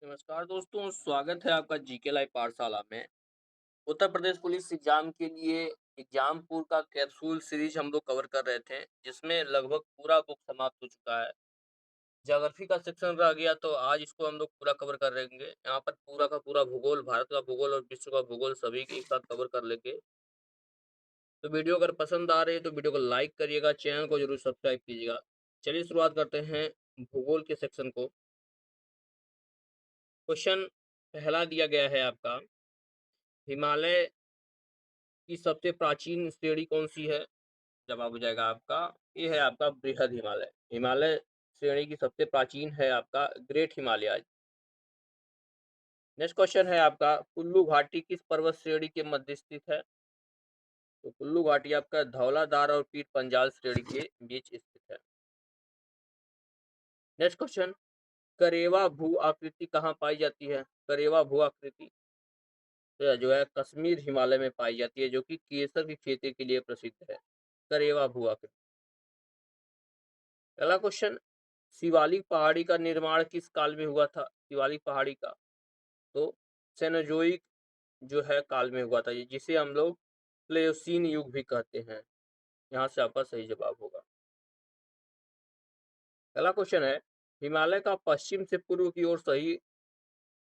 नमस्कार दोस्तों, स्वागत है आपका जीके लाइव पाठशाला में। उत्तर प्रदेश पुलिस एग्जाम के लिए एग्जामपुर का कैप्सूल सीरीज हम लोग कवर कर रहे थे, जिसमें लगभग पूरा बुक समाप्त हो चुका है। ज्योग्राफी का सेक्शन रह गया, तो आज इसको हम लोग पूरा कवर कर लेंगे। यहाँ पर पूरा का पूरा भूगोल, भारत का भूगोल और विश्व का भूगोल सभी एक साथ कवर कर लेंगे। तो वीडियो अगर पसंद आ रही है तो वीडियो को लाइक करिएगा, चैनल को जरूर सब्सक्राइब कीजिएगा। चलिए शुरुआत करते हैं भूगोल के सेक्शन को। क्वेश्चन पहला दिया गया है आपका, हिमालय की सबसे प्राचीन श्रेणी कौन सी है? जवाब हो जाएगा आपका, ये है आपका बृहद हिमालय। हिमालय श्रेणी की सबसे प्राचीन है आपका ग्रेट हिमालय। नेक्स्ट क्वेश्चन है आपका, कुल्लू घाटी किस पर्वत श्रेणी के मध्य स्थित है? तो कुल्लू घाटी आपका धौलाधार और पीर पंजाल श्रेणी के बीच स्थित है। नेक्स्ट क्वेश्चन, करेवा भू आकृति कहाँ पाई जाती है? करेवा भू आकृति तो जो है कश्मीर हिमालय में पाई जाती है, जो कि केसर की खेती के लिए प्रसिद्ध है। करेवा भू आकृति। अगला क्वेश्चन, शिवालिक पहाड़ी का निर्माण किस काल में हुआ था? शिवालिक पहाड़ी का तो सेनोजोइक जो है काल में हुआ था, जिसे हम लोग प्लेयोसीन युग भी कहते हैं। यहाँ से आपका सही जवाब होगा। अगला क्वेश्चन है, हिमालय का पश्चिम से पूर्व की ओर सही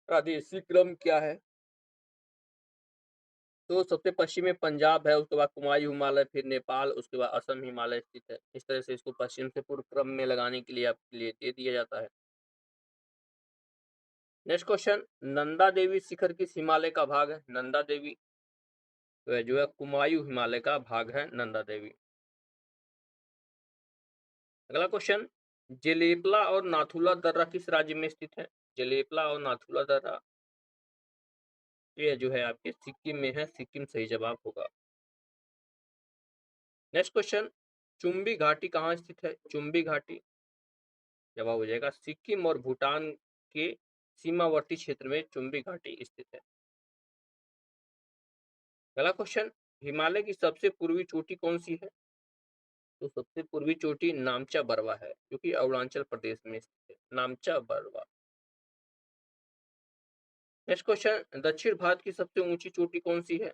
प्रादेशिक क्रम क्या है? तो सबसे पश्चिम में पंजाब है, उसके बाद कुमायूं हिमालय, फिर नेपाल, उसके बाद असम हिमालय स्थित है। इस तरह से इसको पश्चिम से पूर्व क्रम में लगाने के लिए आपके लिए दे दिया जाता है। नेक्स्ट क्वेश्चन, नंदा देवी शिखर किस हिमालय का भाग है? नंदा देवी तो जो है कुमायूं हिमालय का भाग है नंदा देवी। अगला क्वेश्चन, जेलेपला और नाथुला दर्रा किस राज्य में स्थित है? जेलेपला और नाथुला दर्रा ये जो है आपके सिक्किम में है। सिक्किम सही जवाब होगा। नेक्स्ट क्वेश्चन, चुम्बी घाटी कहाँ स्थित है? चुम्बी घाटी जवाब हो जाएगा सिक्किम और भूटान के सीमावर्ती क्षेत्र में चुम्बी घाटी स्थित है। अगला क्वेश्चन, हिमालय की सबसे पूर्वी चोटी कौन सी है? तो सबसे पूर्वी चोटी नामचा बरवा है, जो कि अरुणाचल प्रदेश में स्थित है। नामचा बरवा। नेक्स्ट क्वेश्चन, दक्षिण भारत की सबसे ऊंची चोटी कौन सी है?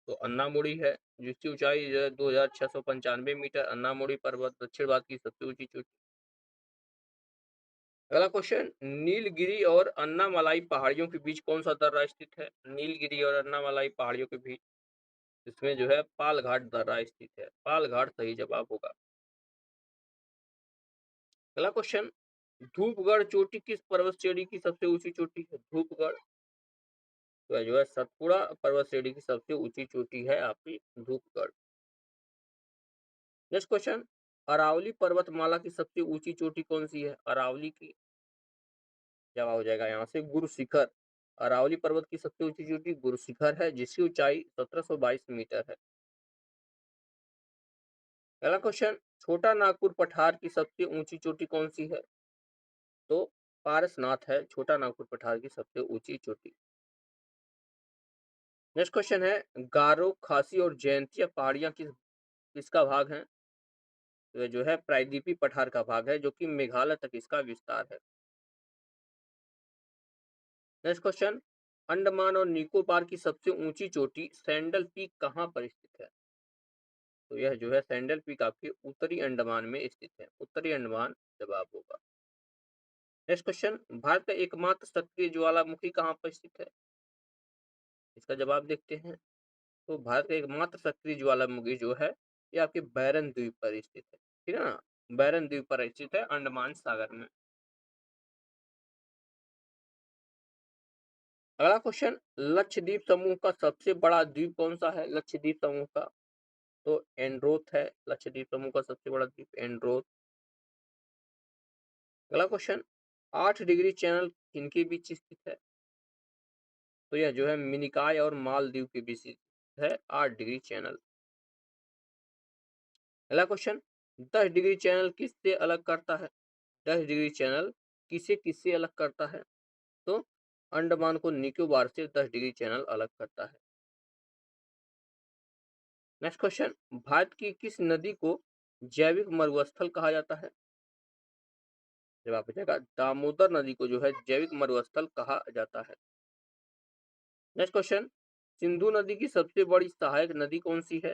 तो अन्नामुड़ी है, जिसकी ऊंचाई 2695 मीटर। अन्नामुड़ी पर्वत दक्षिण भारत की सबसे ऊंची चोटी। अगला क्वेश्चन, नीलगिरी और अन्नामलाई पहाड़ियों के बीच कौन सा दर्रा स्थित है? नीलगिरी और अन्नामलाई पहाड़ियों के बीच इसमें जो है पालघाट दर्रा स्थित है। पालघाट सही जवाब होगा। अगला क्वेश्चन, धूपगढ़ चोटी किस पर्वत श्रेणी की सबसे ऊंची चोटी है? धूपगढ़ तो जो है सतपुड़ा पर्वत श्रेणी की सबसे ऊंची चोटी है आपकी धूपगढ़। नेक्स्ट क्वेश्चन, अरावली पर्वतमाला की सबसे ऊंची चोटी कौन सी है? अरावली की जवाब हो जाएगा यहाँ से गुरु शिखर। अरावली पर्वत की सबसे ऊंची चोटी गुरु शिखर है, जिसकी ऊंचाई 1722 मीटर है। अगला क्वेश्चन, छोटा नागपुर पठार की सबसे ऊंची चोटी कौन सी है? तो पारसनाथ है छोटा नागपुर पठार की सबसे ऊंची चोटी। नेक्स्ट क्वेश्चन है, गारो खासी और जयंतिया पहाड़ियां किसका भाग है? तो जो है प्रायद्वीपीय पठार का भाग है, जो कि मेघालय तक इसका विस्तार है। नेक्स्ट क्वेश्चन, अंडमान और निकोबार की सबसे ऊंची चोटी सैंडल पीक कहाँ पर स्थित है? तो यह जो है सैंडल पीक आपके उत्तरी अंडमान में स्थित है। उत्तरी अंडमान जवाब होगा। नेक्स्ट क्वेश्चन, भारत का एकमात्र सक्रिय ज्वालामुखी कहाँ पर स्थित है? इसका जवाब देखते हैं। तो भारत का एकमात्र सक्रिय ज्वालामुखी जो है ये आपके बैरन द्वीप पर स्थित है। ठीक है ना, बैरन द्वीप पर स्थित है अंडमान सागर में। अगला क्वेश्चन, लक्षद्वीप समूह का सबसे बड़ा द्वीप कौन सा है? लक्षद्वीप समूह का तो एंड्रोथ है। लक्षद्वीप समूह का सबसे बड़ा द्वीप एंड्रोथ। अगला क्वेश्चन, 8 डिग्री चैनल किनके बीच स्थित है? तो यह जो है मिनिकॉय और मालदीव के बीच स्थित है 8 डिग्री चैनल। अगला क्वेश्चन, 10 डिग्री चैनल किससे अलग करता है? 10 डिग्री चैनल किसे किससे अलग करता है? तो अंडमान को निकोबार से 10 डिग्री चैनल अलग करता है। नेक्स्ट क्वेश्चन, भारत की किस नदी को जैविक मरुस्थल कहा जाता है? जवाब हो जाएगा दामोदर नदी को जो है जैविक मरुस्थल कहा जाता है। नेक्स्ट क्वेश्चन, सिंधु नदी की सबसे बड़ी सहायक नदी कौन सी है?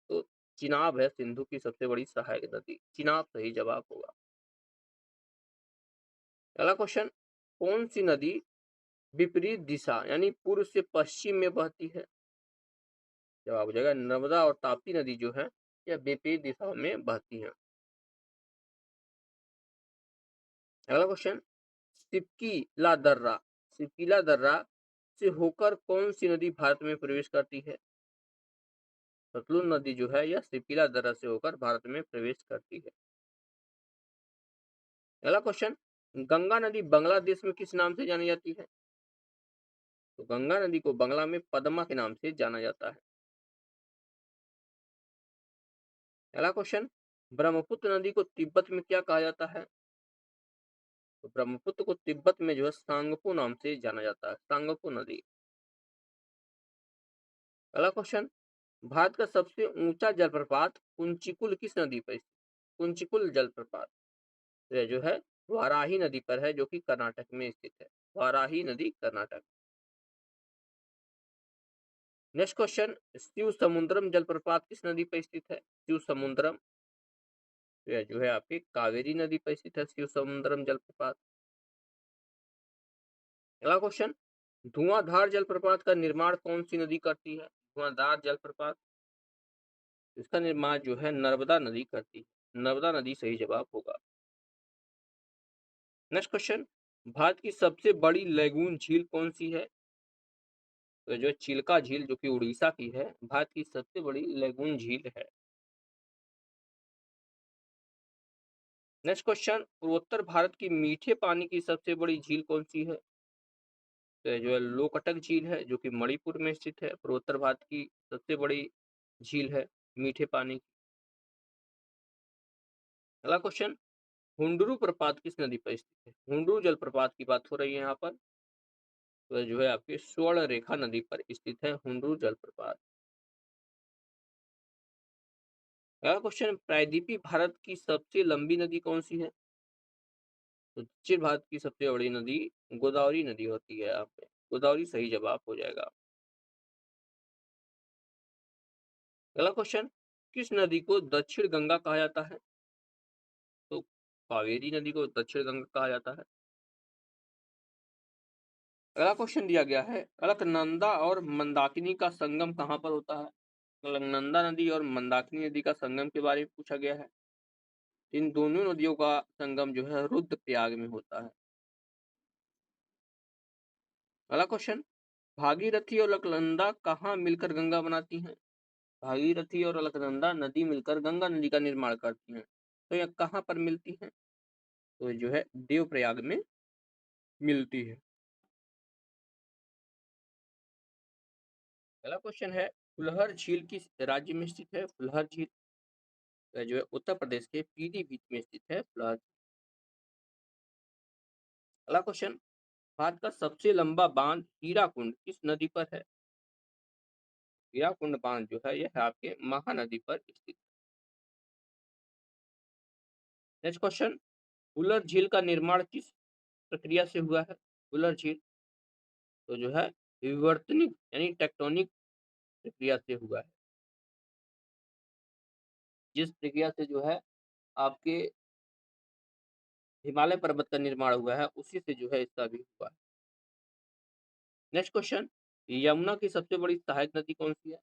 तो चिनाब है सिंधु की सबसे बड़ी सहायक नदी, चिनाब सही जवाब होगा। अगला क्वेश्चन, कौन सी नदी विपरीत दिशा यानी पूर्व से पश्चिम में बहती है? जवाब हो जाएगा नर्मदा और ताप्ती नदी जो है यह विपरीत दिशाओं में बहती हैं। अगला क्वेश्चन, सिपकीला दर्रा सिपकीला दर्रा से होकर कौन सी नदी भारत में प्रवेश करती है? सतलुज नदी जो है यह सिपकीला दर्रा से होकर भारत में प्रवेश करती है। अगला क्वेश्चन, गंगा नदी बांग्लादेश में किस नाम से जानी जाती है? तो गंगा नदी को बांग्ला में पद्मा के नाम से जाना जाता है। अगला क्वेश्चन, ब्रह्मपुत्र नदी को तिब्बत में क्या कहा जाता है? तो ब्रह्मपुत्र को तिब्बत में जो है सांगपो नाम से जाना जाता है, सांगपो नदी। अगला क्वेश्चन, भारत का सबसे ऊंचा जलप्रपात कुंचिकुल किस नदी पर स्थित? कुंचिकुल जलप्रपात यह जो है वाराही नदी पर है, जो कि कर्नाटक में स्थित है, वाराही नदी कर्नाटक। नेक्स्ट क्वेश्चन, शिव समुद्रम जलप्रपात किस नदी पर स्थित है? शिव समुद्रम यह जो है आपकी कावेरी नदी पर स्थित है, शिव समुद्रम जलप्रपात। अगला क्वेश्चन, धुआंधार जलप्रपात का निर्माण कौन सी नदी करती है? धुआंधार जलप्रपात इसका निर्माण जो है नर्मदा नदी करती है, नर्मदा नदी सही जवाब होगा। नेक्स्ट क्वेश्चन, भारत की सबसे बड़ी लैगून झील कौन सी है? तो जो चिल्का झील जो कि उड़ीसा की है, भारत की सबसे बड़ी लैगून झील है। नेक्स्ट क्वेश्चन, पूर्वोत्तर भारत की मीठे पानी की सबसे बड़ी झील कौन सी है? तो जो है लोकटक झील है, जो कि मणिपुर में स्थित है, पूर्वोत्तर भारत की सबसे बड़ी झील है मीठे पानी की। अगला क्वेश्चन, हुंडरू प्रपात किस नदी पर स्थित है? हुंडरू जलप्रपात की बात हो रही है यहाँ पर, तो जो है आपके स्वर्ण रेखा नदी पर स्थित है हुंडरू जलप्रपात। अगला क्वेश्चन, प्रायद्वीपीय भारत की सबसे लंबी नदी कौन सी है? तो दक्षिण भारत की सबसे बड़ी नदी गोदावरी नदी होती है, यहाँ पे गोदावरी सही जवाब हो जाएगा। अगला क्वेश्चन, किस नदी को दक्षिण गंगा कहा जाता है? तो कावेरी नदी को दक्षिण गंगा कहा जाता है। अगला क्वेश्चन दिया गया है, अलकनंदा और मंदाकिनी का संगम कहाँ पर होता है? अलकनंदा नदी और मंदाकिनी नदी का संगम के बारे में पूछा गया है। इन दोनों नदियों का संगम जो है रुद्रप्रयाग में होता है। अगला क्वेश्चन, भागीरथी और अलकनंदा कहाँ मिलकर गंगा बनाती हैं? भागीरथी और अलकनंदा नदी मिलकर गंगा नदी का निर्माण करती हैं, तो यह कहाँ पर मिलती हैं? तो जो है देवप्रयाग में मिलती है। अगला क्वेश्चन है, फुलहर झील किस राज्य में स्थित है? फुलहर झील जो है उत्तर प्रदेश के पीलीभीत में स्थित है फुलहर। अगला क्वेश्चन, भारत का सबसे लंबा बांध हीराकुंड किस नदी पर है? हीराकुंड बांध जो है यह आपके महानदी पर स्थित। नेक्स्ट क्वेश्चन, फुलर झील का निर्माण किस प्रक्रिया से हुआ है? फुलर झील तो जो है विवर्तनिक यानी टेक्टोनिक प्रक्रिया से हुआ है, जिस प्रक्रिया से जो है आपके हिमालय पर्वत का निर्माण हुआ है, उसी से जो है इसका भी हुआ है। नेक्स्ट क्वेश्चन, यमुना की सबसे बड़ी सहायक नदी कौन सी है?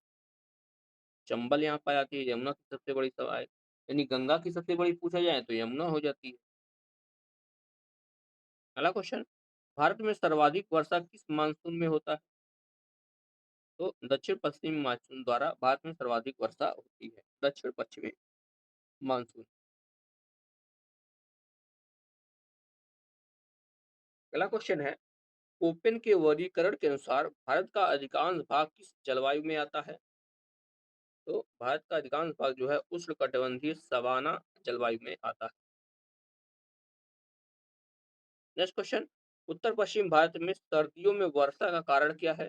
चंबल यहाँ पाई जाती है, यमुना की सबसे बड़ी सहायक, यानी गंगा की सबसे बड़ी पूछा जाए तो यमुना हो जाती है। अगला क्वेश्चन, भारत में सर्वाधिक वर्षा किस मानसून में होता है? तो दक्षिण पश्चिमी मानसून द्वारा भारत में सर्वाधिक वर्षा होती है, दक्षिण पश्चिमी मानसून। अगला क्वेश्चन है, कोपेन के वर्गीकरण के अनुसार भारत का अधिकांश भाग किस जलवायु में आता है? तो भारत का अधिकांश भाग जो है उष्णकटिबंधीय सवाना जलवायु में आता है। नेक्स्ट क्वेश्चन, उत्तर पश्चिम भारत में सर्दियों में वर्षा का कारण क्या है?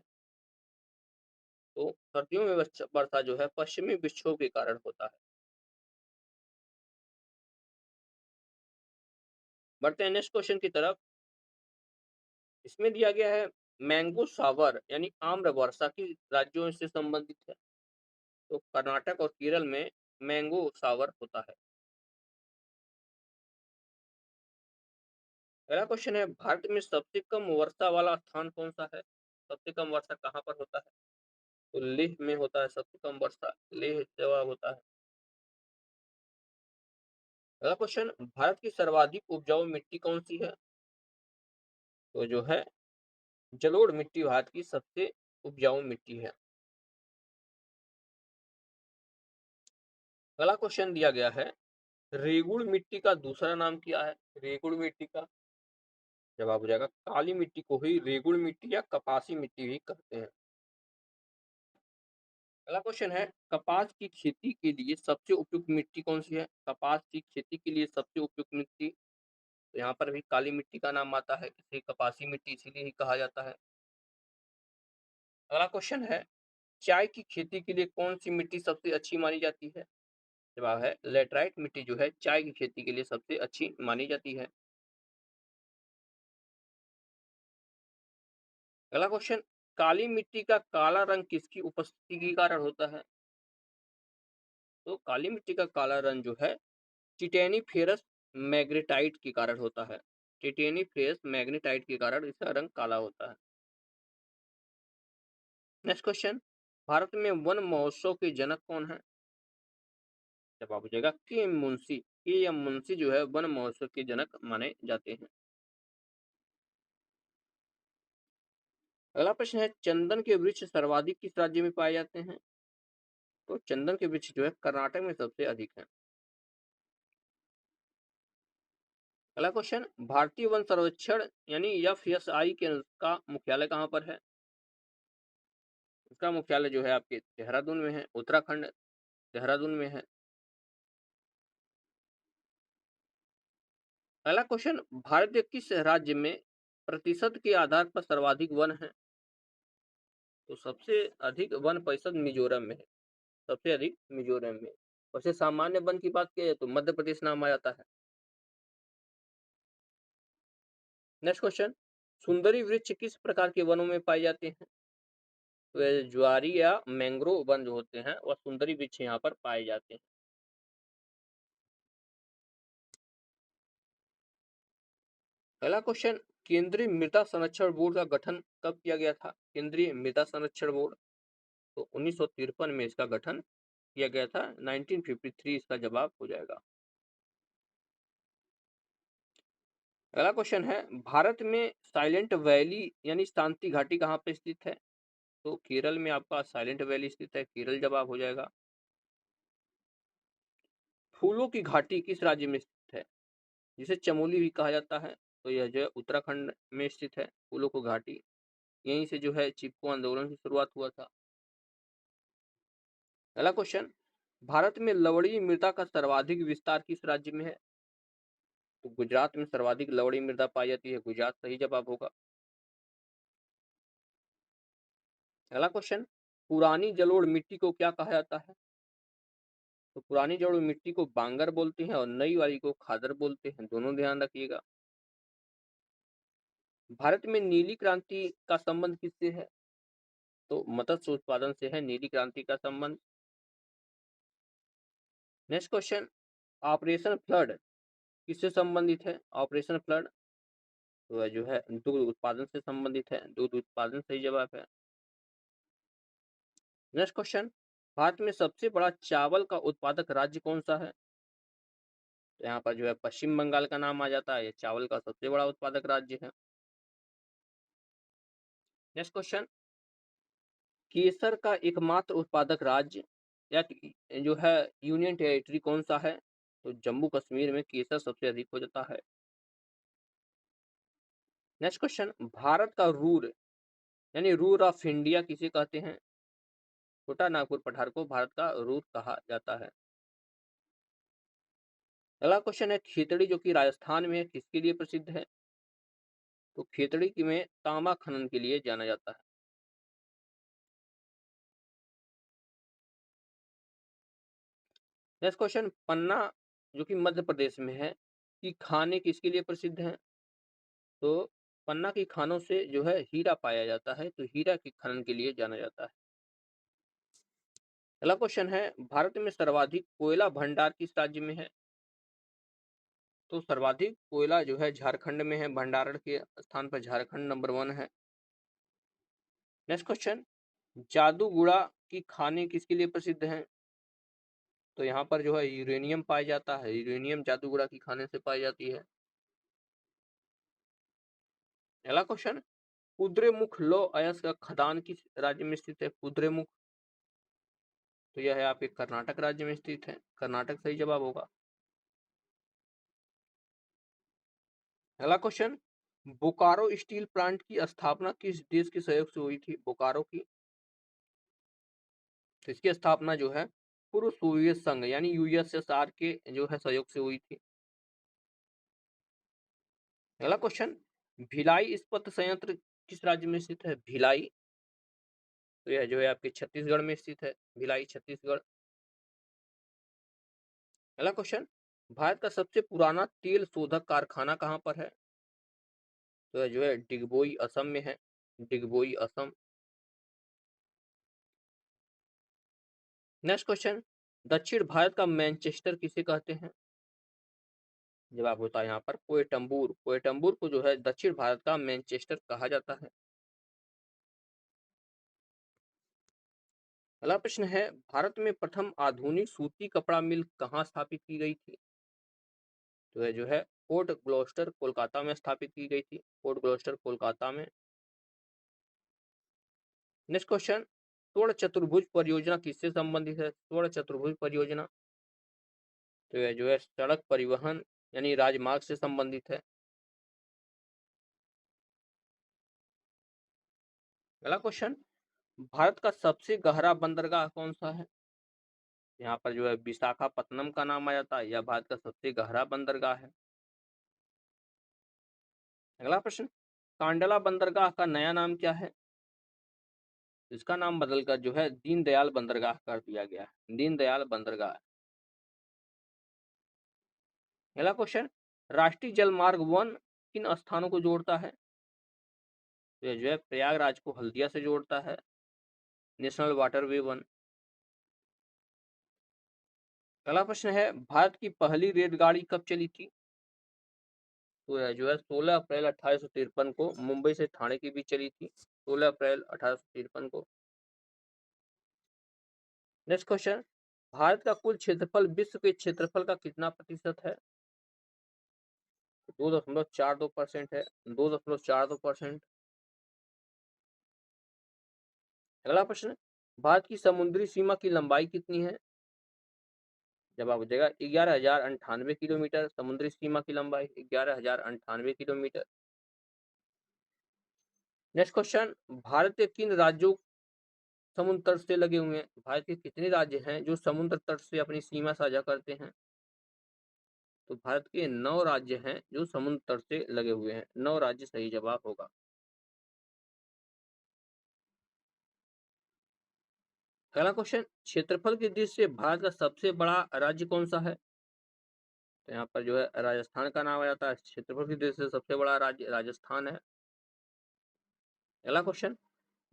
तो सर्दियों में वर्षा जो है पश्चिमी विक्षोभ के कारण होता है। बढ़ते हैं नेक्स्ट क्वेश्चन की तरफ। इसमें दिया गया है मैंगो सावर यानी आम्र वर्षा की राज्यों से संबंधित है। तो कर्नाटक और केरल में मैंगो सावर होता है। अगला क्वेश्चन है भारत में सबसे कम वर्षा वाला स्थान कौन सा है? सबसे कम वर्षा कहाँ पर होता है? तो लेह में होता है सबसे कम वर्षा, लेह जवाब होता है। अगला क्वेश्चन भारत की सर्वाधिक उपजाऊ मिट्टी कौन सी है? तो जो है जलोढ़ मिट्टी भारत की सबसे उपजाऊ मिट्टी है। अगला क्वेश्चन दिया गया है रेगुड़ मिट्टी का दूसरा नाम क्या है? रेगुड़ मिट्टी का जवाब हो जाएगा काली मिट्टी को ही रेगुड़ मिट्टी या कपासी मिट्टी भी कहते हैं। अगला क्वेश्चन है कपास की खेती के लिए सबसे उपयुक्त मिट्टी कौन सी है? कपास की खेती के लिए सबसे उपयुक्त मिट्टी, तो यहाँ पर भी काली मिट्टी का नाम आता है, इसे कपासी मिट्टी इसीलिए ही कहा जाता है। अगला क्वेश्चन है चाय की खेती के लिए कौन सी मिट्टी सबसे अच्छी मानी जाती है? जवाब है लेटराइट मिट्टी जो है चाय की खेती के लिए सबसे अच्छी मानी जाती है। अगला क्वेश्चन काली मिट्टी का काला रंग किसकी उपस्थिति के कारण होता है? तो काली मिट्टी का काला रंग जो है टिटेनीफेरस मैग्नेटाइट के कारण होता है। टिटेनीफेरस मैग्नेटाइट के कारण इसका रंग काला होता है। नेक्स्ट क्वेश्चन भारत में वन महोत्सव के जनक कौन है? जवाब हो जाएगा के एम मुंशी। के एम मुंशी जो है वन महोत्सव के जनक माने जाते हैं। अगला प्रश्न है चंदन के वृक्ष सर्वाधिक किस राज्य में पाए जाते हैं? तो चंदन के वृक्ष जो है कर्नाटक में सबसे अधिक है। अगला क्वेश्चन भारतीय वन सर्वेक्षण यानी एफएसआई के का मुख्यालय कहाँ पर है? इसका मुख्यालय जो है आपके देहरादून में है, उत्तराखंड देहरादून में है। अगला क्वेश्चन भारत के किस राज्य में प्रतिशत के आधार पर सर्वाधिक वन है? तो सबसे अधिक वन प्रतिशत मिजोरम में है, सबसे अधिक मिजोरम में। वैसे सामान्य वन की बात की जाए तो मध्य प्रदेश नाम आ जाता है। नेक्स्ट क्वेश्चन सुंदरी वृक्ष किस प्रकार के वनों में पाए जाते हैं? तो ये ज्वारी या मैंग्रोव वन जो होते हैं वह सुंदरी वृक्ष यहाँ पर पाए जाते हैं। अगला क्वेश्चन केंद्रीय मृदा संरक्षण बोर्ड का गठन कब किया गया था? केंद्रीय मृदा संरक्षण बोर्ड तो 1953 में इसका गठन किया गया था। 1953 इसका जवाब हो जाएगा। अगला क्वेश्चन है भारत में साइलेंट वैली यानी शांति घाटी कहाँ पे स्थित है? तो केरल में आपका साइलेंट वैली स्थित है, केरल जवाब हो जाएगा। फूलों की घाटी किस राज्य में स्थित है? जिसे चमोली भी कहा जाता है, तो यह जो है उत्तराखंड में स्थित है फूलों की घाटी। यहीं से जो है चिपको आंदोलन की शुरुआत हुआ था। अगला क्वेश्चन भारत में लवणीय मृदा का सर्वाधिक विस्तार किस राज्य में है? तो गुजरात में सर्वाधिक लवणीय मृदा पाई जाती है, गुजरात सही जवाब होगा। अगला क्वेश्चन पुरानी जलोढ़ मिट्टी को क्या कहा जाता है? तो पुरानी जलोढ़ मिट्टी को बांगर बोलते हैं और नई वाली को खादर बोलते हैं, दोनों ध्यान रखिएगा। भारत में नीली क्रांति का संबंध किससे है? तो मत्स्य उत्पादन से है नीली क्रांति का संबंध। नेक्स्ट क्वेश्चन ऑपरेशन फ्लड किससे संबंधित है? ऑपरेशन फ्लड तो जो है दूध उत्पादन से संबंधित है, दूध उत्पादन सही जवाब है। नेक्स्ट क्वेश्चन भारत में सबसे बड़ा चावल का उत्पादक राज्य कौन सा है? तो यहाँ पर जो है पश्चिम बंगाल का नाम आ जाता है, ये चावल का सबसे बड़ा उत्पादक राज्य है। नेक्स्ट क्वेश्चन केसर का एकमात्र उत्पादक राज्य या जो है यूनियन टेरिटरी कौन सा है? तो जम्मू कश्मीर में केसर सबसे अधिक हो जाता है। नेक्स्ट क्वेश्चन भारत का रूर यानी रूर ऑफ इंडिया किसे कहते हैं? छोटा नागपुर पठार को भारत का रूर कहा जाता है। अगला क्वेश्चन है खेतड़ी जो कि राजस्थान में है किसके लिए प्रसिद्ध है? तो खेतड़ी की में तांबा खनन के लिए जाना जाता है। नेक्स्ट क्वेश्चन पन्ना जो कि मध्य प्रदेश में है की खाने किसके लिए प्रसिद्ध हैं? तो पन्ना की खानों से जो है हीरा पाया जाता है, तो हीरा के खनन के लिए जाना जाता है। अगला क्वेश्चन है, भारत में सर्वाधिक कोयला भंडार किस राज्य में है? तो सर्वाधिक कोयला जो है झारखंड में है, भंडारण के स्थान पर झारखंड नंबर 1 है। नेक्स्ट क्वेश्चन, जादूगुड़ा की खाने किसके लिए प्रसिद्ध हैं? तो यहाँ पर जो है यूरेनियम पाया जाता है, यूरेनियम जादूगुड़ा की खाने से पाई जाती है। अगला क्वेश्चन, कुद्रेमुख लौह अयस्क का खदान किस राज्य में स्थित है? कुद्रेमुख, तो यह है आपके कर्नाटक राज्य में स्थित है, कर्नाटक सही जवाब होगा। अगला क्वेश्चन, बोकारो स्टील प्लांट की स्थापना किस देश के सहयोग से हुई थी? बोकारो की, तो इसकी स्थापना जो है पूर्व सोवियत संघ यानी यूएसएसआर के जो है सहयोग से हुई थी। अगला क्वेश्चन, भिलाई इस्पात संयंत्र किस राज्य में स्थित है? भिलाई, तो यह जो है आपके छत्तीसगढ़ में स्थित है, भिलाई छत्तीसगढ़। अगला क्वेश्चन, भारत का सबसे पुराना तेल शोधक कारखाना कहाँ पर है? तो यह जो है डिगबोई असम में है, डिगबोई असम। नेक्स्ट क्वेश्चन, दक्षिण भारत का मैनचेस्टर किसे कहते हैं? जवाब होता है यहाँ पर कोयटम्बूर, कोयटम्बूर को जो है दक्षिण भारत का मैनचेस्टर कहा जाता है। अगला प्रश्न है, भारत में प्रथम आधुनिक सूती कपड़ा मिल कहाँ स्थापित की गई थी? तो यह जो है फोर्ट ग्लोस्टर कोलकाता में स्थापित की गई थी, फोर्ट ग्लोस्टर कोलकाता में। नेक्स्ट क्वेश्चन, स्वर्ण चतुर्भुज परियोजना किससे संबंधित है? स्वर्ण चतुर्भुज परियोजना, तो यह जो है सड़क परिवहन यानी राजमार्ग से संबंधित है। अगला क्वेश्चन, भारत का सबसे गहरा बंदरगाह कौन सा है? यहाँ पर जो है विशाखापत्तनम का नाम आ जाता है, यह भारत का सबसे गहरा बंदरगाह है। अगला प्रश्न, कांडला बंदरगाह का नया नाम क्या है? इसका नाम बदलकर जो है दीनदयाल बंदरगाह कर दिया गया है, दीनदयाल बंदरगाह। अगला क्वेश्चन, राष्ट्रीय जलमार्ग 1 किन स्थानों को जोड़ता है? तो यह जो है प्रयागराज को हल्दिया से जोड़ता है, नेशनल वाटरवे 1। अगला प्रश्न है, भारत की पहली रेलगाड़ी कब चली थी? तो यह जो है 16 अप्रैल 1853 को मुंबई से ठाणे के बीच चली थी, 16 अप्रैल 1853 को। नेक्स्ट क्वेश्चन, भारत का कुल क्षेत्रफल विश्व के क्षेत्रफल का कितना प्रतिशत है? 2.42% है, 2.42%। अगला प्रश्न, भारत की समुद्री सीमा की लंबाई कितनी है? जवाब हो जाएगा 11,098 किलोमीटर, समुद्री सीमा की लंबाई 11,098 किलोमीटर। नेक्स्ट क्वेश्चन, भारत के किन राज्यों समुद्र तट से लगे हुए हैं? भारत के कितने राज्य हैं जो समुद्र तट से अपनी सीमा साझा करते हैं? तो भारत के 9 राज्य हैं जो समुद्र तट से लगे हुए हैं, 9 राज्य सही जवाब होगा। अगला क्वेश्चन, क्षेत्रफल की दृष्टि से भारत का सबसे बड़ा राज्य कौन सा है? तो यहाँ पर जो है राजस्थान का नाम आ जाता है, क्षेत्रफल की दृष्टि से सबसे बड़ा राज्य राजस्थान है। अगला क्वेश्चन,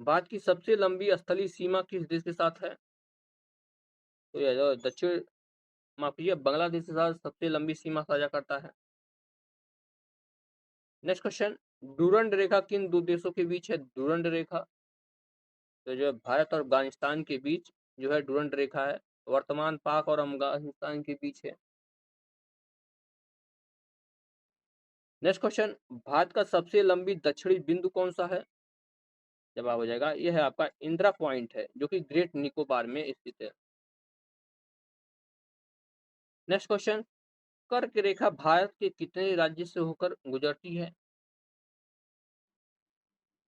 भारत की सबसे लंबी स्थलीय सीमा किस देश के साथ है? तो यह जो दक्षिण माफ कीजिए बांग्लादेश के साथ सबसे लंबी सीमा साझा करता है। नेक्स्ट क्वेश्चन, डूरंड रेखा किन दो देशों के बीच है? डूरंड रेखा, तो जो है भारत और अफगानिस्तान के बीच जो है डूरंड रेखा है, वर्तमान पाक और अफगानिस्तान के बीच है। नेक्स्ट क्वेश्चन, भारत का सबसे लंबी दक्षिणी बिंदु कौन सा है? जवाब हो जाएगा यह है आपका इंदिरा पॉइंट है, जो कि ग्रेट निकोबार में स्थित है। नेक्स्ट क्वेश्चन, कर्क रेखा भारत के कितने राज्य से होकर गुजरती है?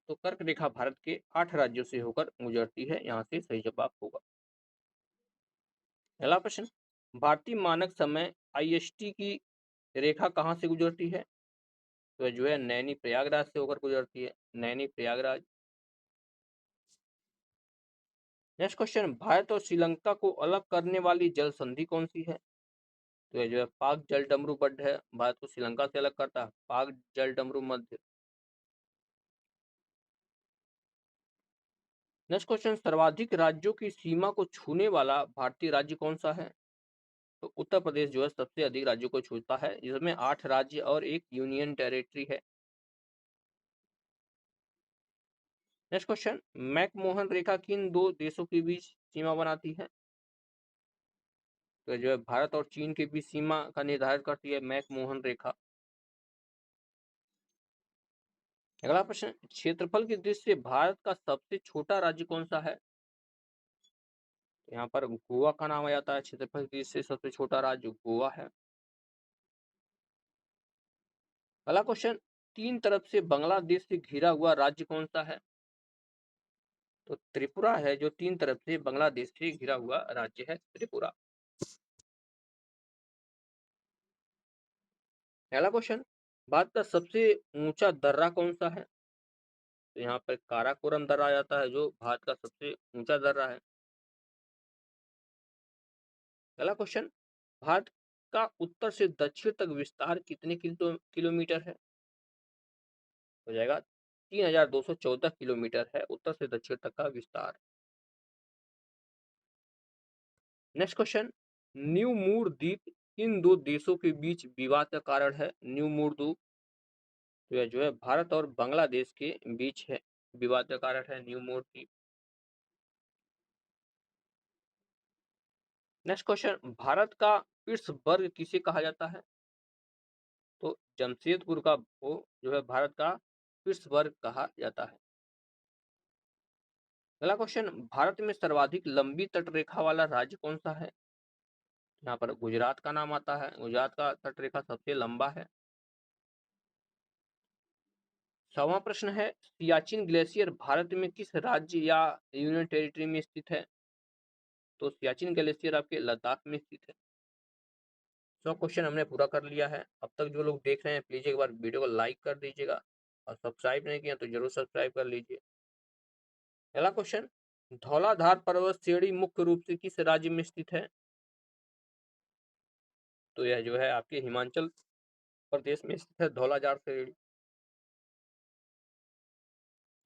तो कर्क रेखा भारत के 8 राज्यों से होकर गुजरती है, यहाँ से सही जवाब होगा। अगला प्रश्न, भारतीय मानक समय आईएसटी की रेखा कहाँ से गुजरती है? तो जो है नैनी प्रयागराज से होकर गुजरती है, नैनी प्रयागराज। नेक्स्ट क्वेश्चन, भारत और श्रीलंका को अलग करने वाली जल संधि कौन सी है? तो ये जो है पाक जल डमरू बर्ड है, भारत को श्रीलंका से अलग करता है पाक जल डमरू मध्य। नेक्स्ट क्वेश्चन, सर्वाधिक राज्यों की सीमा को छूने वाला भारतीय राज्य कौन सा है? तो उत्तर प्रदेश जो है सबसे अधिक राज्यों को छूता है, जिसमें 8 राज्य और एक यूनियन टेरिटरी है। नेक्स्ट क्वेश्चन, मैकमोहन रेखा किन दो देशों के बीच सीमा बनाती है? तो जो है भारत और चीन के बीच सीमा का निर्धारित करती है मैकमोहन रेखा। अगला प्रश्न, क्षेत्रफल की दृष्टि से भारत का सबसे छोटा राज्य कौन सा है? यहाँ पर गोवा का नाम आ जाता है, क्षेत्रफल की दृष्टि से सबसे छोटा राज्य गोवा है। अगला क्वेश्चन, तीन तरफ से बांग्लादेश से घिरा हुआ राज्य कौन सा है? तो त्रिपुरा है, जो तीन तरफ से बांग्लादेश से घिरा हुआ राज्य है त्रिपुरा। अगला क्वेश्चन, भारत का सबसे ऊंचा दर्रा कौन सा है? तो यहाँ पर काराकोरम दर्रा आ जाता है, जो भारत का सबसे ऊंचा दर्रा है। अगला क्वेश्चन, भारत का उत्तर से दक्षिण तक विस्तार कितने किलोमीटर है? हो जाएगा 3214 किलोमीटर है उत्तर से दक्षिण तक का विस्तार। नेक्स्ट क्वेश्चन, न्यू मूर द्वीप किन दो देशों के बीच विवाद का कारण है? न्यू मूर द्वीप जो है भारत और बांग्लादेश के बीच है, विवाद का कारण है न्यू मूर द्वीप। नेक्स्ट क्वेश्चन, भारत का पिट्सबर्ग किसे कहा जाता है? तो जमशेदपुर का वो जो है भारत का पिट्सबर्ग कहा जाता है। अगला क्वेश्चन, भारत में सर्वाधिक लंबी तटरेखा वाला राज्य कौन सा है? यहाँ पर गुजरात का नाम आता है, गुजरात का तटरेखा सबसे लंबा है। 100वां प्रश्न है, सियाचिन ग्लेशियर भारत में किस राज्य या यूनियन टेरिटरी में स्थित है? तो सियाचिन ग्लेशियर आपके लद्दाख में स्थित है। 100 क्वेश्चन हमने पूरा कर लिया है। अब तक जो लोग देख रहे हैं प्लीज एक बार वीडियो को लाइक कर दीजिएगा और सब्सक्राइब नहीं किया तो जरूर सब्सक्राइब कर लीजिए। अगला क्वेश्चन, धौलाधार पर्वत श्रेणी मुख्य रूप से किस राज्य में स्थित है? तो यह जो है आपके हिमाचल प्रदेश में स्थित है धौलाधार श्रेणी।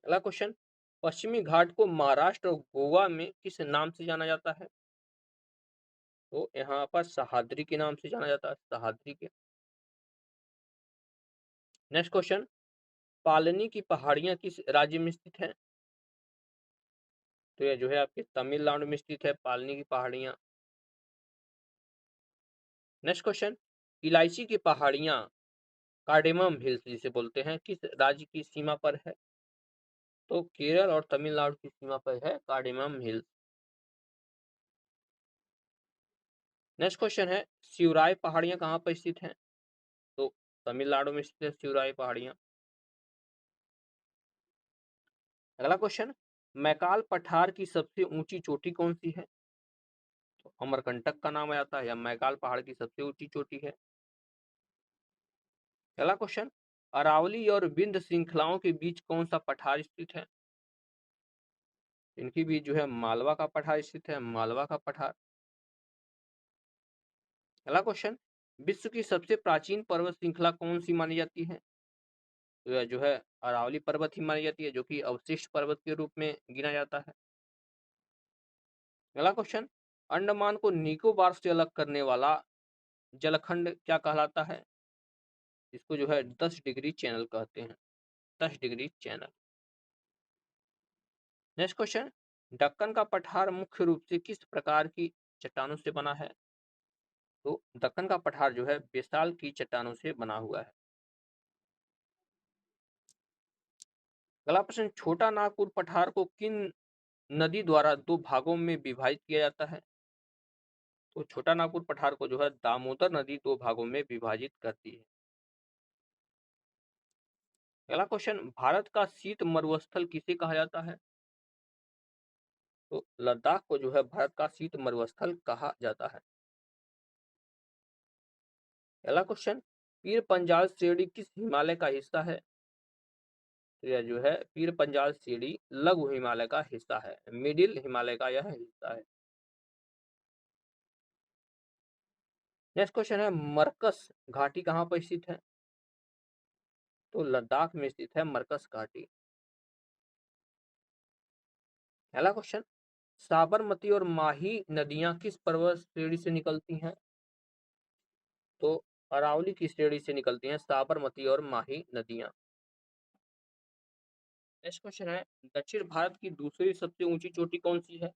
अगला क्वेश्चन, पश्चिमी घाट को महाराष्ट्र और गोवा में किस नाम से जाना जाता है? तो यहाँ पर सह्याद्री के नाम से जाना जाता है, सह्याद्री के। नेक्स्ट क्वेश्चन, पालनी की पहाड़ियां किस राज्य में स्थित है? तो यह जो है आपके तमिलनाडु में स्थित है पालनी की पहाड़ियां। नेक्स्ट क्वेश्चन, इलायची की पहाड़ियां कार्डेमम हिल्स जिसे बोलते हैं किस राज्य की सीमा पर है? तो केरल और तमिलनाडु की सीमा पर है कार्डेमम हिल्स। नेक्स्ट क्वेश्चन है, शिवराय पहाड़ियां कहाँ पर स्थित हैं? तो तमिलनाडु में स्थित है शिवराय पहाड़ियां। अगला क्वेश्चन, मैकाल पठार की सबसे ऊंची चोटी कौन सी है? तो अमरकंटक का नाम आता है या मैकाल पहाड़ की सबसे ऊंची चोटी है। अगला क्वेश्चन, अरावली और विंध्य श्रृंखलाओं के बीच कौन सा पठार स्थित है? इनके बीच जो है मालवा का पठार स्थित है, मालवा का पठार। अगला क्वेश्चन, विश्व की सबसे प्राचीन पर्वत श्रृंखला कौन सी मानी जाती है? तो यह जो है अरावली पर्वत ही मानी जाती है, जो कि अवशिष्ट पर्वत के रूप में गिना जाता है। अगला क्वेश्चन, अंडमान को निकोबार से अलग करने वाला जलखंड क्या कहलाता है? इसको जो है 10 डिग्री चैनल कहते हैं, 10 degree channel. Next question, Deccan का पठार मुख्य रूप से किस प्रकार की चट्टानों से बना है? तो दक्कन का पठार जो है बेसाल्ट की चट्टानों से बना हुआ है। अगला प्रश्न, छोटा नागपुर पठार को किन नदी द्वारा दो भागों में विभाजित किया जाता है? तो छोटा नागपुर पठार को जो है दामोदर नदी दो भागों में विभाजित करती है। अगला क्वेश्चन, भारत का शीत मरुस्थल किसे कहा जाता है? तो लद्दाख को जो है भारत का शीत मरुस्थल कहा जाता है। अगला क्वेश्चन, पीर पंजाल श्रेणी किस हिमालय का हिस्सा है? तो यह जो है पीर पंजाल श्रेणी लघु हिमालय का हिस्सा है, मिडिल हिमालय का यह हिस्सा है। नेक्स्ट क्वेश्चन है मरकस घाटी कहाँ पर स्थित है? तो लद्दाख में स्थित है मरकस घाटी। पहला क्वेश्चन, साबरमती और माही नदियां किस पर्वत श्रेणी से निकलती हैं? तो अरावली की श्रेणी से निकलती हैं साबरमती और माही नदियां। नेक्स्ट क्वेश्चन है दक्षिण भारत की दूसरी सबसे ऊंची चोटी कौन सी है?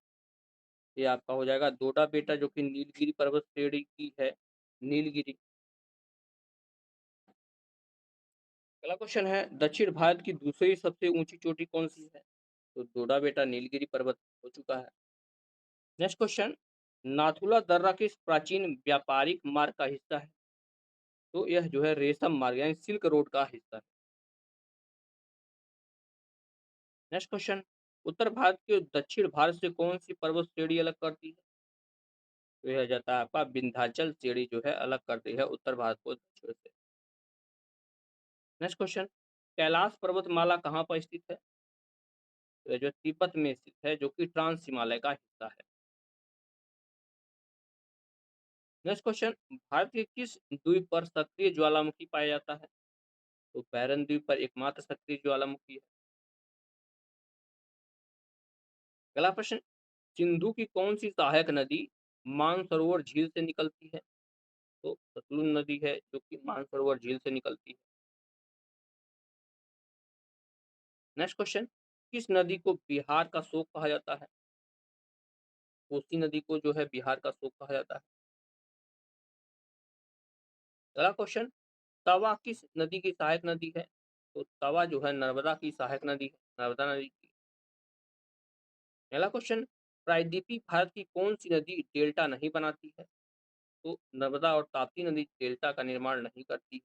ये आपका हो जाएगा डोडा बेटा, जो कि नीलगिरी पर्वत श्रेणी की है, नीलगिरी। अगला क्वेश्चन है दक्षिण भारत की दूसरी सबसे ऊंची चोटी कौन सी है? तो डोडा बेटा नीलगिरी पर्वत हो चुका है। नेक्स्ट क्वेश्चन, नाथुला दर्रा किस प्राचीन व्यापारिक मार्ग का हिस्सा है? तो यह जो है रेशम मार्ग यानी सिल्क रोड का हिस्सा है। नेक्स्ट क्वेश्चन, उत्तर भारत के दक्षिण भारत से कौन सी पर्वत श्रेणी अलग करती है? तो यह जाता है आपका विंध्याचल श्रेणी जो है अलग करती है उत्तर भारत को दक्षिण से। नेक्स्ट क्वेश्चन, कैलाश पर्वतमाला कहाँ पर स्थित है? तो यह जो तिब्बत में स्थित है, जो कि ट्रांस हिमालय का हिस्सा है। नेक्स्ट क्वेश्चन, भारत के किस द्वीप पर सक्रिय ज्वालामुखी पाया जाता है? तो बैरन द्वीप पर एकमात्र सक्रिय ज्वालामुखी है। अगला प्रश्न, सिंधु की कौन सी सहायक नदी मानसरोवर झील से निकलती है? तो सतलुज नदी है, जो कि मानसरोवर झील से निकलती है। नेक्स्ट क्वेश्चन, किस नदी को बिहार का शोक कहा जाता है? कोसी नदी को जो है बिहार का शोक कहा जाता है। अगला क्वेश्चन, तवा किस नदी की सहायक नदी है? तो तवा जो है नर्मदा की सहायक नदी है, नर्मदा नदी की। अगला क्वेश्चन, प्रायद्वीपीय भारत की कौन सी नदी डेल्टा नहीं बनाती है? तो नर्मदा और ताप्ती नदी डेल्टा का निर्माण नहीं करती है।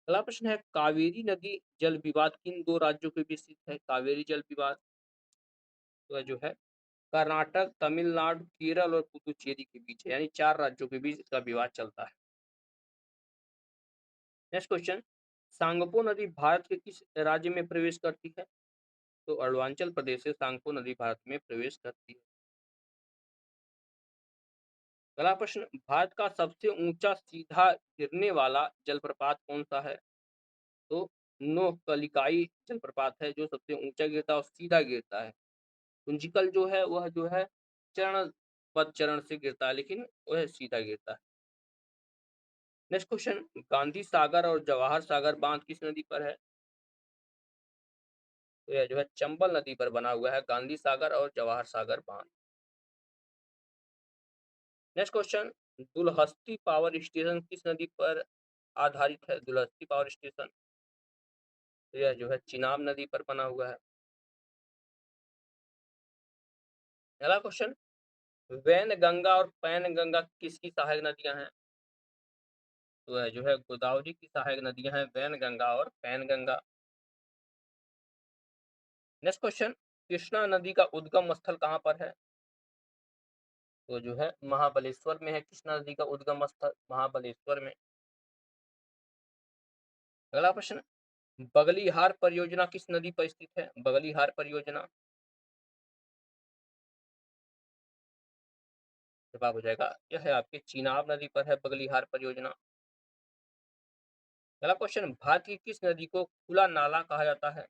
अगला प्रश्न है कावेरी नदी जल विवाद किन दो राज्यों के बीच स्थित है? कावेरी जल विवाद तो जो है कर्नाटक, तमिलनाडु, केरल और पुदुचेरी के बीच है, यानी 4 राज्यों के बीच इसका विवाद चलता है। नेक्स्ट क्वेश्चन, सांगपो नदी भारत के किस राज्य में प्रवेश करती है? तो अरुणाचल प्रदेश से सांगपो नदी भारत में प्रवेश करती है। अगला प्रश्न, भारत का सबसे ऊंचा सीधा गिरने वाला जलप्रपात कौन सा है? तो नोहकलिकाई जलप्रपात है, जो सबसे ऊंचा गिरता है और सीधा गिरता है। कुंजिकल जो है वह जो है चरण पद चरण से गिरता है, लेकिन वह सीधा गिरता है। नेक्स्ट क्वेश्चन, गांधी सागर और जवाहर सागर बांध किस नदी पर है? तो यह जो है चंबल नदी पर बना हुआ है गांधी सागर और जवाहर सागर बांध। Next question, Dulhasti power station किस नदी पर आधारित है? दुलहस्ती पावर स्टेशन तो यह जो है चिनाब नदी पर बना हुआ है। अगला क्वेश्चन, वैन गंगा और पैन गंगा किसकी सहायक नदियां हैं? तो यह जो है गोदावरी की सहायक नदियां हैं वैन गंगा और pan Ganga. Next question, Krishna नदी का उद्गम स्थल कहाँ पर है? तो जो है महाबलेश्वर में है कृष्णा नदी का उद्गम स्थल, महाबलेश्वर में। अगला प्रश्न, बगलीहार परियोजना किस नदी पर स्थित है? बगलीहार परियोजना जवाब हो जाएगा यह है आपके चिनाब नदी पर है बगलीहार परियोजना। अगला क्वेश्चन, भारत की किस नदी को खुला नाला कहा जाता है?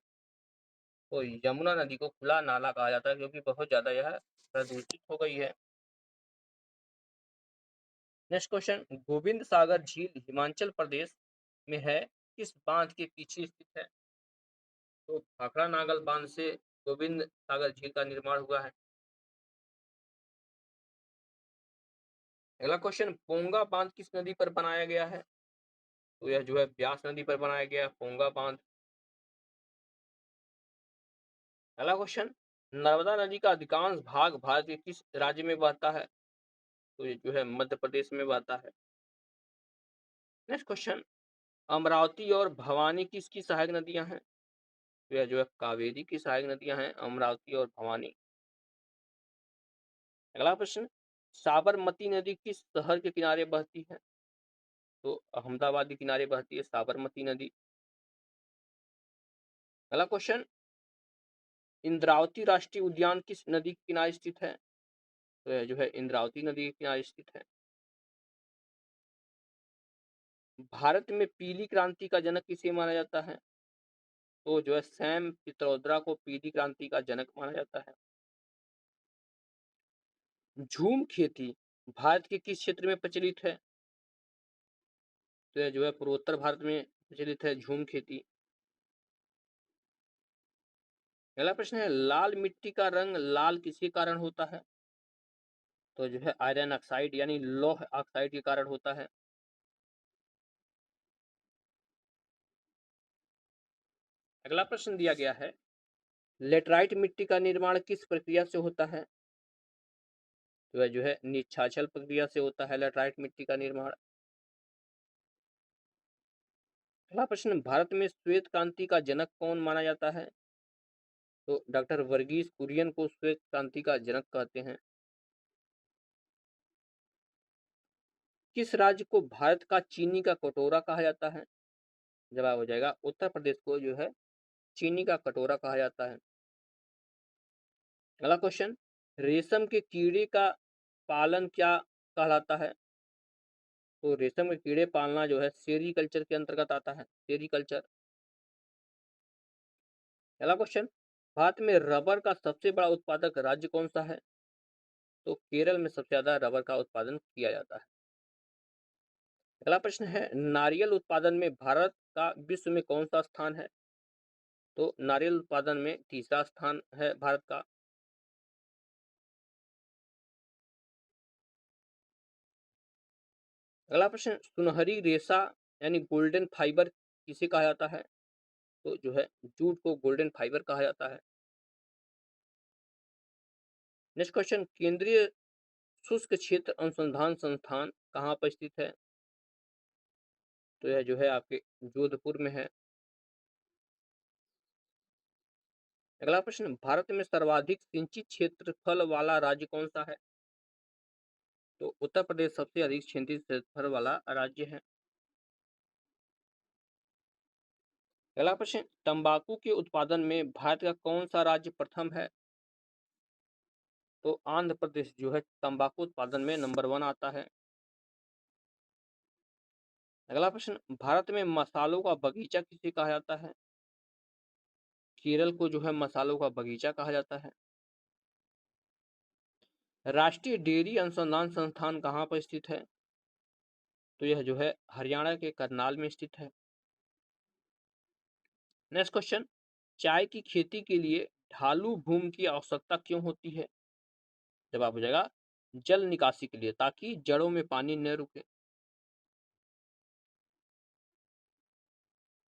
तो यमुना नदी को खुला नाला कहा जाता है, क्योंकि बहुत ज्यादा यह प्रदूषित हो गई है। नेक्स्ट क्वेश्चन, गोविंद सागर झील हिमाचल प्रदेश में है, किस बांध के पीछे स्थित है? तो भाखड़ा नागल बांध से गोविंद सागर झील का निर्माण हुआ है। अगला क्वेश्चन, पोंगा बांध किस नदी पर बनाया गया है? तो यह जो है ब्यास नदी पर बनाया गया है पोंगा बांध। अगला क्वेश्चन, नर्मदा नदी का अधिकांश भाग भारत के किस राज्य में बहता है? तो ये जो है मध्य प्रदेश में बहता है। नेक्स्ट क्वेश्चन, अमरावती और भवानी किसकी सहायक नदियां हैं? तो यह जो है कावेरी की सहायक नदियां हैं अमरावती और भवानी। अगला प्रश्न, साबरमती नदी किस शहर के किनारे बहती है? तो अहमदाबाद के किनारे बहती है साबरमती नदी। अगला क्वेश्चन, इंद्रावती राष्ट्रीय उद्यान किस नदी के किनारे स्थित है? तो यह जो है इंद्रावती नदी के किनारे स्थित है। भारत में पीली क्रांति का जनक किसे माना जाता है? तो जो है सैम पित्रोदा को पीली क्रांति का जनक माना जाता है। झूम खेती भारत के किस क्षेत्र में प्रचलित है? तो यह जो है पूर्वोत्तर भारत में प्रचलित है झूम खेती। अगला प्रश्न है, लाल मिट्टी का रंग लाल किसके कारण होता है? तो जो है आयरन ऑक्साइड यानी लौह ऑक्साइड के कारण होता है। अगला प्रश्न दिया गया है, लेटराइट मिट्टी का निर्माण किस प्रक्रिया से होता है? तो वह जो है निष्कासन प्रक्रिया से होता है लेटराइट मिट्टी का निर्माण। अगला प्रश्न, भारत में श्वेत क्रांति का जनक कौन माना जाता है? तो डॉक्टर वर्गीस कुरियन को श्वेत क्रांति का जनक कहते हैं। किस राज्य को भारत का चीनी का कटोरा कहा जाता है? जवाब हो जाएगा उत्तर प्रदेश को जो है चीनी का कटोरा कहा जाता है। अगला क्वेश्चन, रेशम के कीड़े का पालन क्या कहलाता है? तो रेशम के कीड़े पालना जो है सेरीकल्चर के अंतर्गत आता है, सेरीकल्चर। अगला क्वेश्चन, भारत में रबर का सबसे बड़ा उत्पादक राज्य कौन सा है? तो केरल में सबसे ज्यादा रबर का उत्पादन किया जाता है। अगला प्रश्न है, नारियल उत्पादन में भारत का विश्व में कौन सा स्थान है? तो नारियल उत्पादन में तीसरा स्थान है भारत का। अगला प्रश्न, सुनहरी रेशा यानी गोल्डन फाइबर किसे कहा जाता है? तो जो है जूट को गोल्डन फाइबर कहा जाता है। नेक्स्ट क्वेश्चन, केंद्रीय शुष्क क्षेत्र अनुसंधान संस्थान कहाँ पर स्थित है? तो यह जो है आपके जोधपुर में है। अगला प्रश्न, भारत में सर्वाधिक सिंचित क्षेत्रफल वाला राज्य कौन सा है? तो उत्तर प्रदेश सबसे अधिक सिंचित क्षेत्रफल वाला राज्य है। अगला प्रश्न, तंबाकू के उत्पादन में भारत का कौन सा राज्य प्रथम है? तो आंध्र प्रदेश जो है तंबाकू उत्पादन में नंबर 1 आता है। अगला प्रश्न, भारत में मसालों का बगीचा किसे कहा जाता है? केरल को जो है मसालों का बगीचा कहा जाता है। राष्ट्रीय डेयरी अनुसंधान संस्थान कहाँ पर स्थित है? तो यह जो है हरियाणा के करनाल में स्थित है। नेक्स्ट क्वेश्चन, चाय की खेती के लिए ढालू भूमि की आवश्यकता क्यों होती है? जवाब हो जाएगा जल निकासी के लिए, ताकि जड़ों में पानी न रुके।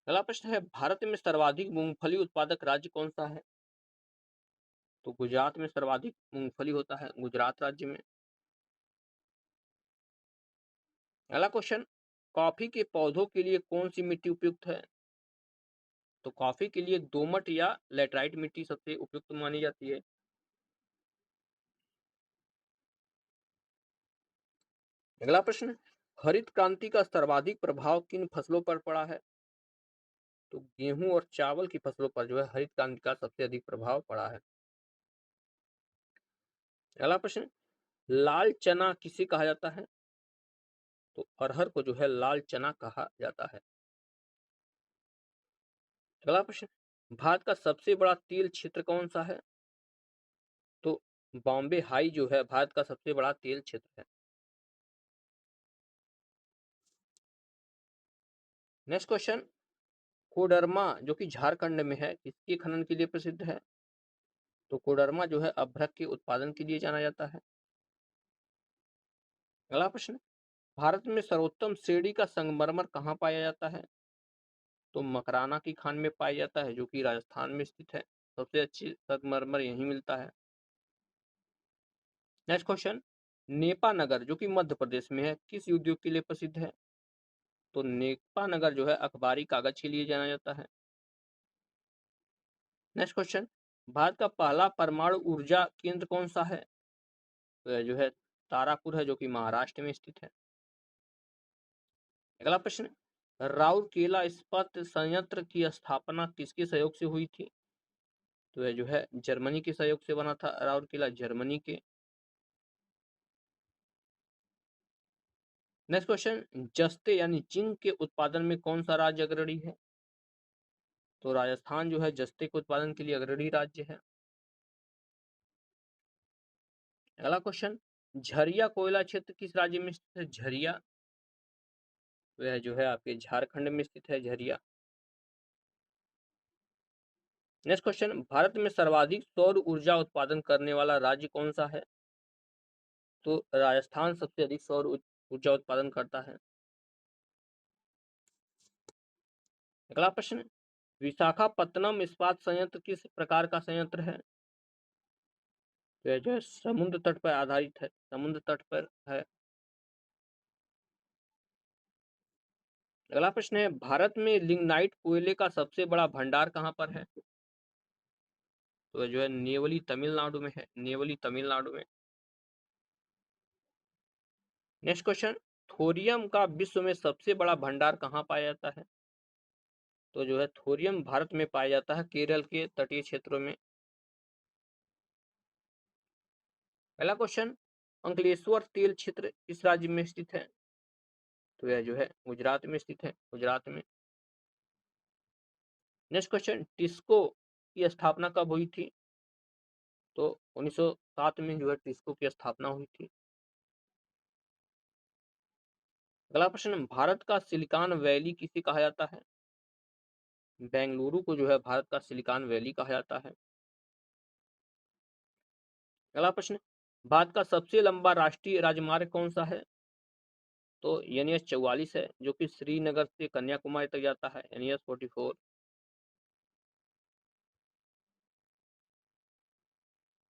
अगला प्रश्न है, भारत में सर्वाधिक मूंगफली उत्पादक राज्य कौन सा है? तो गुजरात में सर्वाधिक मूंगफली होता है, गुजरात राज्य में। अगला क्वेश्चन, कॉफी के पौधों के लिए कौन सी मिट्टी उपयुक्त है? तो कॉफी के लिए दोमट या लेटराइट मिट्टी सबसे उपयुक्त मानी जाती है। अगला प्रश्न, हरित क्रांति का सर्वाधिक प्रभाव किन फसलों पर पड़ा है? तो गेहूं और चावल की फसलों पर जो है हरित क्रांति का सबसे अधिक प्रभाव पड़ा है। अगला प्रश्न, लाल चना किसे कहा जाता है? तो अरहर को जो है लाल चना कहा जाता है। अगला प्रश्न, भारत का सबसे बड़ा तेल क्षेत्र कौन सा है? तो बॉम्बे हाई जो है भारत का सबसे बड़ा तेल क्षेत्र है। नेक्स्ट क्वेश्चन, कोडरमा जो कि झारखंड में है किसके खनन के लिए प्रसिद्ध है? तो कोडरमा जो है अभ्रक के उत्पादन के लिए जाना जाता है। अगला प्रश्न, भारत में सर्वोत्तम श्रेणी का संगमरमर कहाँ पाया जाता है? तो मकराना की खान में पाया जाता है, जो कि राजस्थान में स्थित है। सबसे अच्छी संगमरमर यहीं मिलता है। नेक्स्ट क्वेश्चन, नेपा नगर जो कि मध्य प्रदेश में है किस उद्योग के लिए प्रसिद्ध है? तो नेपा नगर जो है अखबारी कागज के लिए जाना जाता है। नेक्स्ट क्वेश्चन, भारत का पहला परमाणु ऊर्जा केंद्र कौन सा है? तो यह जो है तारापुर है, जो कि महाराष्ट्र में स्थित है। अगला प्रश्न, राउरकेला इस्पात संयंत्र की स्थापना किसके सहयोग से हुई थी? तो यह जो है जर्मनी के सहयोग से बना था राउरकेला, जर्मनी के। नेक्स्ट क्वेश्चन, जस्ते यानी जिंक के उत्पादन में कौन सा राज्य अग्रणी है? तो राजस्थान जो है जस्ते के उत्पादन के लिए अग्रणी राज्य है। अगला क्वेश्चन, झरिया कोयला क्षेत्र किस राज्य में स्थित है? झरिया वह जो है आपके झारखंड में स्थित है झरिया। नेक्स्ट क्वेश्चन, भारत में सर्वाधिक सौर ऊर्जा उत्पादन करने वाला राज्य कौन सा है? तो राजस्थान सबसे अधिक सौर ऊर्जा उत्पादन करता है। अगला प्रश्न, विशाखापत्तनम इस्पात संयंत्र किस प्रकार का संयंत्र है? तो यह जो है समुद्र तट पर आधारित है, समुद्र तट पर है। अगला प्रश्न है, भारत में लिग्नाइट कोयले का सबसे बड़ा भंडार कहाँ पर है? तो जो है नेवली तमिलनाडु में है, नेवली तमिलनाडु में। नेक्स्ट क्वेश्चन, थोरियम का विश्व में सबसे बड़ा भंडार कहाँ पाया जाता है? तो जो है थोरियम भारत में पाया जाता है केरल के तटीय क्षेत्रों में। पहला क्वेश्चन, अंकलेश्वर तेल क्षेत्र किस राज्य में स्थित है? तो यह जो है गुजरात में स्थित है, गुजरात में। नेक्स्ट क्वेश्चन, टिस्को की स्थापना कब हुई थी? तो 1907 में जो है टिस्को की स्थापना हुई थी। अगला प्रश्न, भारत का सिलिकॉन वैली किसे कहा जाता है? बेंगलुरु को जो है भारत का सिलिकॉन वैली कहा जाता है। अगला प्रश्न, भारत का सबसे लंबा राष्ट्रीय राजमार्ग कौन सा है? तो NH 44 है, जो कि श्रीनगर से कन्याकुमारी तक जाता है, NH 44।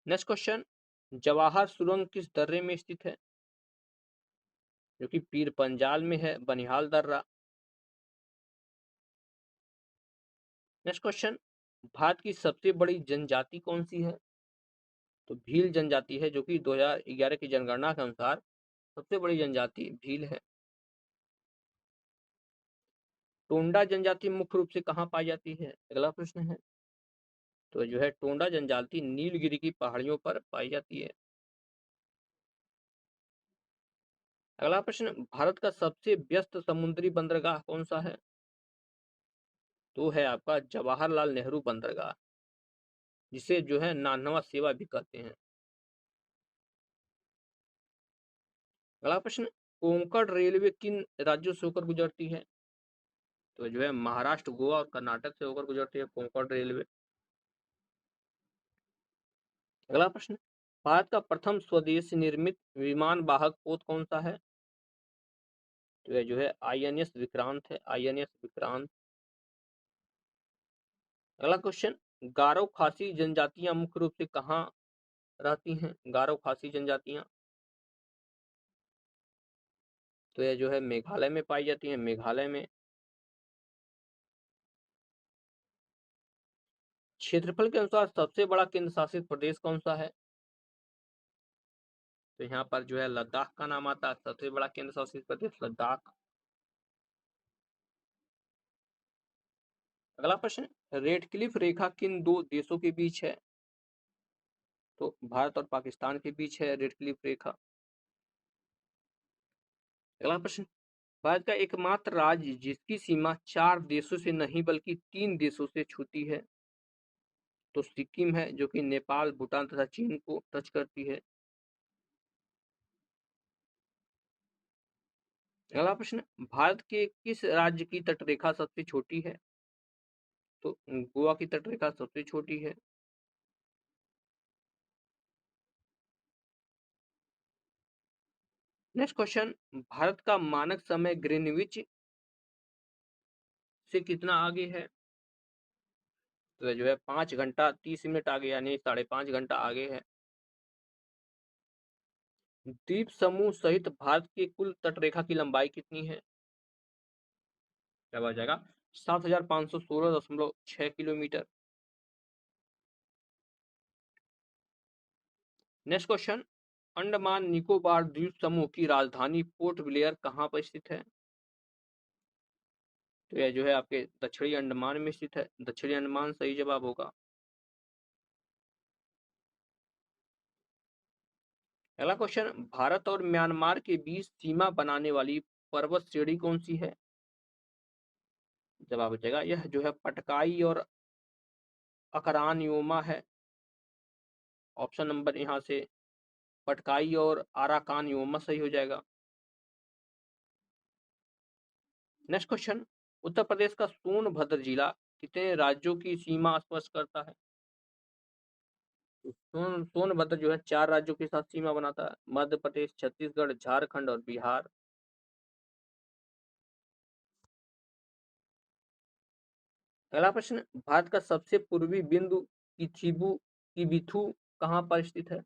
नेक्स्ट क्वेश्चन, जवाहर सुरंग किस दर्रे में स्थित है? जो कि पीर पंजाल में है, बनिहाल दर्रा। नेक्स्ट क्वेश्चन, भारत की सबसे बड़ी जनजाति कौन सी है? तो भील जनजाति है, जो कि 2011 की जनगणना के अनुसार सबसे बड़ी जनजाति भील है। टोंडा जनजाति मुख्य रूप से कहाँ पाई जाती है? अगला प्रश्न है। तो जो है टोंडा जनजाति नीलगिरी की पहाड़ियों पर पाई जाती है। अगला प्रश्न, भारत का सबसे व्यस्त समुद्री बंदरगाह कौन सा है? तो है आपका जवाहरलाल नेहरू बंदरगाह, जिसे जो है नानवा सेवा भी कहते हैं। अगला प्रश्न, कोंकण रेलवे किन राज्यों से होकर गुजरती है? तो जो है महाराष्ट्र, गोवा और कर्नाटक से होकर गुजरती है कोंकण रेलवे। अगला प्रश्न, भारत का प्रथम स्वदेशी निर्मित विमान वाहक पोत कौन सा है? तो यह जो है INS विक्रांत है, INS विक्रांत। अगला क्वेश्चन, गारो खासी जनजातियां मुख्य रूप से कहाँ रहती हैं? गारो खासी जनजातियां तो यह जो है मेघालय में पाई जाती हैं, मेघालय में। क्षेत्रफल के अनुसार सबसे बड़ा केंद्र शासित प्रदेश कौन सा है? तो यहाँ पर जो है लद्दाख का नाम आता है, सबसे बड़ा केंद्र शासित प्रदेश लद्दाख। अगला प्रश्न, रेड क्लिफ रेखा किन दो देशों के बीच है? तो भारत और पाकिस्तान के बीच है रेड क्लिफ रेखा। अगला प्रश्न, भारत का एकमात्र राज्य जिसकी सीमा 4 देशों से नहीं बल्कि 3 देशों से छूती है? तो सिक्किम है, जो कि नेपाल, भूटान तथा चीन को टच करती है। अगला प्रश्न, भारत के किस राज्य की तटरेखा सबसे छोटी है? तो गोवा की तटरेखा सबसे छोटी है। नेक्स्ट क्वेश्चन, भारत का मानक समय ग्रीनविच से कितना आगे है? तो जो है 5 घंटा 30 मिनट आगे, यानी 5.5 घंटा आगे है। द्वीप समूह सहित भारत की कुल तटरेखा की लंबाई कितनी है? क्या आ जाएगा? 7516.6 kilometre. Next question, Andaman Nicobar द्वीप समूह की राजधानी पोर्ट ब्लेयर कहाँ पर स्थित है? तो यह जो है आपके दक्षिणी अंडमान में स्थित है, दक्षिणी अंडमान सही जवाब होगा। अगला क्वेश्चन, भारत और म्यांमार के बीच सीमा बनाने वाली पर्वत श्रेणी कौन सी है? जवाब हो जाएगा यह जो है पटकाई और अकरानयोमा है। ऑप्शन नंबर यहाँ से पटकाई और आराकानयोमा सही हो जाएगा। नेक्स्ट क्वेश्चन, उत्तर प्रदेश का सोनभद्र जिला कितने राज्यों की सीमा स्पर्श करता है? तो सोनभद्र जो है 4 राज्यों के साथ सीमा बनाता है, मध्य प्रदेश, छत्तीसगढ़, झारखंड और बिहार। अगला प्रश्न, भारत का सबसे पूर्वी बिंदु किचिबू किबिथु कहाँ पर स्थित है?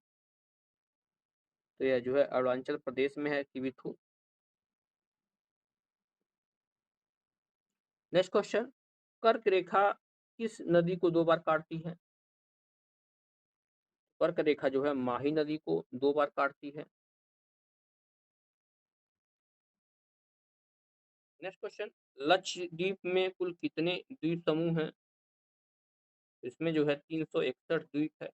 तो यह जो है अरुणाचल प्रदेश में है किबिथु। नेक्स्ट क्वेश्चन, कर्क रेखा किस नदी को 2 बार काटती है? कर्क रेखा जो है माही नदी को 2 बार काटती है। नेक्स्ट क्वेश्चन, लक्षद्वीप में कुल कितने द्वीप समूह हैं? इसमें जो है 361 द्वीप है।